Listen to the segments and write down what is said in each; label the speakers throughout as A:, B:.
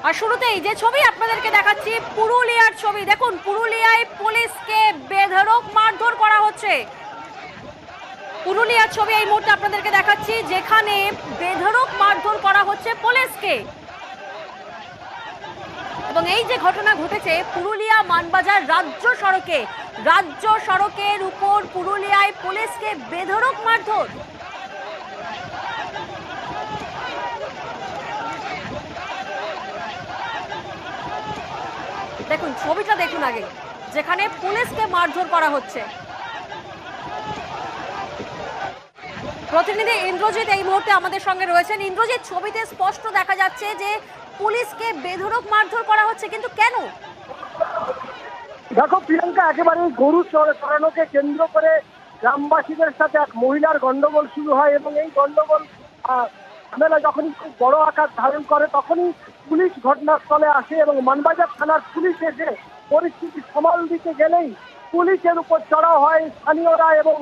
A: আর শুরুতেই যে ছবি আপনাদেরকে দেখাচ্ছি পুরুলিয়ার ছবি। দেখুন, পুরুলিয়ায় পুলিশকে বেধড়ক মারধর করা হচ্ছে। পুরুলিয়ার ছবি এই মুহূর্তে আপনাদেরকে দেখাচ্ছি, যেখানে বেধড়ক মারধর করা হচ্ছে পুলিশকে। এবং এই যে ঘটনা ঘটেছে পুরুলিয়া মানবাজার রাজ্য সড়কের উপর পুরুলিয়ায় পুলিশকে বেধড়ক মারধর। দেখুন ছবিটা দেখুন আগে, যেখানে পুলিশকে মারধর করা হচ্ছে। প্রতিনিধি ইন্দ্রজিৎ এই মুহূর্তে আমাদের সঙ্গে রয়েছেন। ইন্দ্রজিৎ, ছবিতে স্পষ্ট দেখা যাচ্ছে যে পুলিশকে বেধড়ক মারধর করা হচ্ছে, কিন্তু কেন?
B: দেখো প্রিয়াঙ্কা, একেবারে গরু চড়ানোকে কেন্দ্র করে গ্রামবাসীদের সাথে এক মহিলার গন্ডগোল শুরু হয় এবং এই গন্ডগোল ঝামেলা যখনই খুব বড় আকার ধারণ করে তখনই পুলিশ ঘটনাস্থলে আসে এবং মানবাজার থানার পুলিশ এসে পরিস্থিতি সামাল দিতে গেলেই পুলিশের উপর চড়াও হয় স্থানীয়রা এবং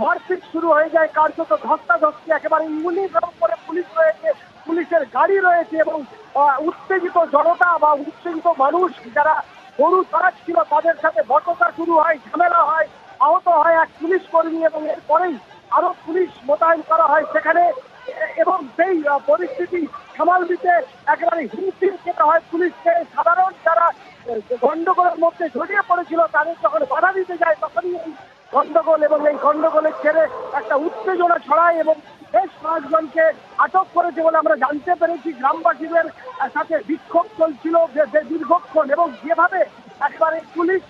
B: মারপিট শুরু হয়ে যায়। কার্যত ধস্তাধস্তি, একেবারে ইউনিফর্ম করে পুলিশ রয়েছে, পুলিশের গাড়ি রয়েছে এবং উত্তেজিত জনতা বা উত্তেজিত মানুষ যারা গরু চড়াচ্ছিল তাদের সাথে বচসা শুরু হয়, ঝামেলা হয়, আহত হয় এক পুলিশ কর্মী এবং এরপরেই আরো পুলিশ মোতায়েন করা হয় সেখানে এবং সেই পরিস্থিতি সামাল দিতে একেবারে হিমশিম খেতে হয় পুলিশকে। সাধারণ যারা গন্ডগোলের মধ্যে জড়িয়ে পড়েছিল তাদের যখন বাধা দিতে যায় তখনই এই গন্ডগোল এবং এই গন্ডগোলের ছেড়ে একটা উত্তেজনা ছড়ায় এবং বেশ কয়েকজনকে আটক করেছে বলে আমরা জানতে পেরেছি। গ্রামবাসীদের সাথে বিক্ষোভ চলছিল দীর্ঘক্ষণ এবং যেভাবে একবারে পুলিশ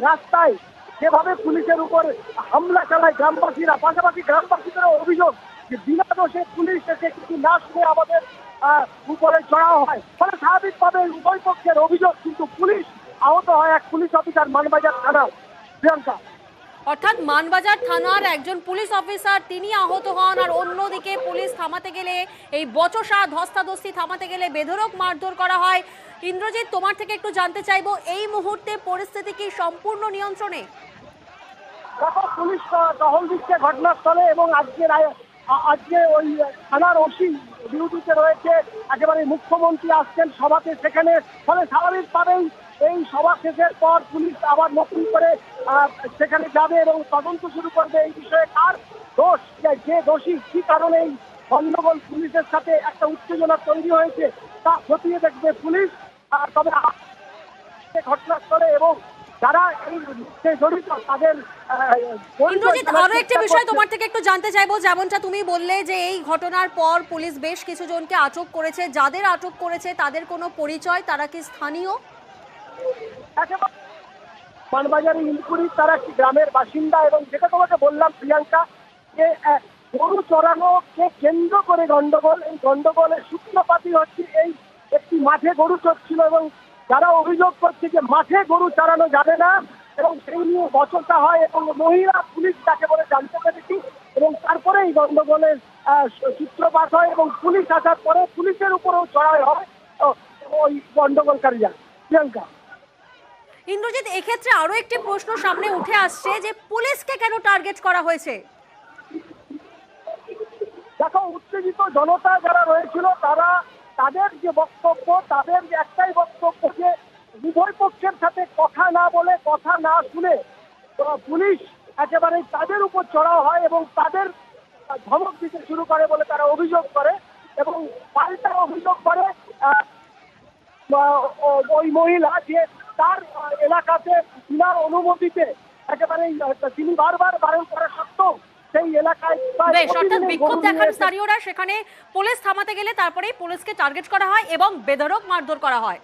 B: রাস্তায় যেভাবে পুলিশের উপর হামলা চালায় গ্রামবাসীরা, পাশাপাশি গ্রামবাসীদেরও অভিযোগ যে বিনা দোষে পুলিশ এসে কিছু না শুনে আমাদের উপরে চড়াও হয়, ফলে স্বাভাবিকভাবে উভয় পক্ষের অভিযোগ, কিন্তু পুলিশ আহত হয় এক পুলিশ অফিসার মানবাজার থানা। প্রিয়াঙ্কা,
A: অর্থাৎ মানবাজার থানার একজন পুলিশ অফিসার তিনি আহত হন, আর অন্যদিকে পুলিশ থামাতে গেলে এই বচসা ধস্তাধস্তি থামাতে গেলে বেধড়ক মারধর করা হয়। ইন্দ্রজিৎ, তোমার থেকে একটু জানতে চাইবো, এই মুহূর্তে পরিস্থিতি কি সম্পূর্ণ নিয়ন্ত্রণে?
B: পুলিশ টহল দিচ্ছে ঘটনাস্থলে এবং আজকে ওই থানার ওসি ডিউটিতে রয়েছে, একেবারে মুখ্যমন্ত্রী আসছেন সভাতে সেখানে, ফলে স্বাভাবিকভাবেই এই সভা শেষের পর পুলিশ আবার নতুন করে সেখানে যাবে এবং তদন্ত শুরু করবে এই বিষয়ে কার দোষ, যে দোষী, কি কারণে এই গন্ডগোল পুলিশের সাথে একটা উত্তেজনা তৈরি হয়েছে তা খতিয়ে দেখবে পুলিশ। তবে ঘটনাস্থলে এবং যারা এই জড়িত তাদের।
A: ইন্দ্রজিৎ, আরো একটি বিষয় তোমার থেকে একটু জানতে চাইবো, যেমনটা তুমি বললে যে এই ঘটনার পর পুলিশ বেশ কিছু জনকে আটক করেছে, যাদের আটক করেছে তাদের কোনো পরিচয়, তারা কি স্থানীয়?
B: মানবাজারে ইলপুরি তারা একটি গ্রামের বাসিন্দা এবং যেটা তোমাকে বললাম প্রিয়াঙ্কা যে গরু চড়ানোকে কেন্দ্র করে গন্ডগোল, এই গন্ডগোলের সূত্রপাতই হচ্ছে এই একটি মাঠে গরু চড়ছিল এবং যারা অভিযোগ করছে যে মাঠে গরু চড়ানো যাবে না এবং সেই নিয়ে বচসা হয় এবং মহিলা পুলিশ তাকে বলে জানতে পেরেছি এবং তারপরে এই গন্ডগোলের সূত্রপাত হয় এবং পুলিশ আসার পরে পুলিশের উপরেও চড়াই হয় ওই গন্ডগোলকারীরা। প্রিয়াঙ্কা,
A: ইন্দ্রজিৎ, এক্ষেত্রে আরো একটি প্রশ্ন সামনে উঠে আসছে যে পুলিশকে কেন টার্গেট করা হয়েছে?
B: দেখো, উত্তেজিত জনতা যারা রয়েছিল তাদের যে বক্তব্য, তাদের একটাই বক্তব্য যে উভয় পক্ষের সাথে কথা না বলে, কথা না শুনে পুলিশ একেবারে তাদের উপর চড়াও হয় এবং তাদের ধমক দিতে শুরু করে বলে তারা অভিযোগ করে এবং পাল্টা অভিযোগ করে ওই মহিলা যে তার এলাকাতে বিনা অনুমতিতে একেবারে তিনি বারবার বারণ করা সত্ত্বেও সেই এলাকায়
A: বিক্ষোভ দেখান স্থানীয়রা, সেখানে পুলিশ থামাতে গেলে তারপরেই পুলিশকে টার্গেট করা হয় এবং বেধড়ক মারধর করা হয়।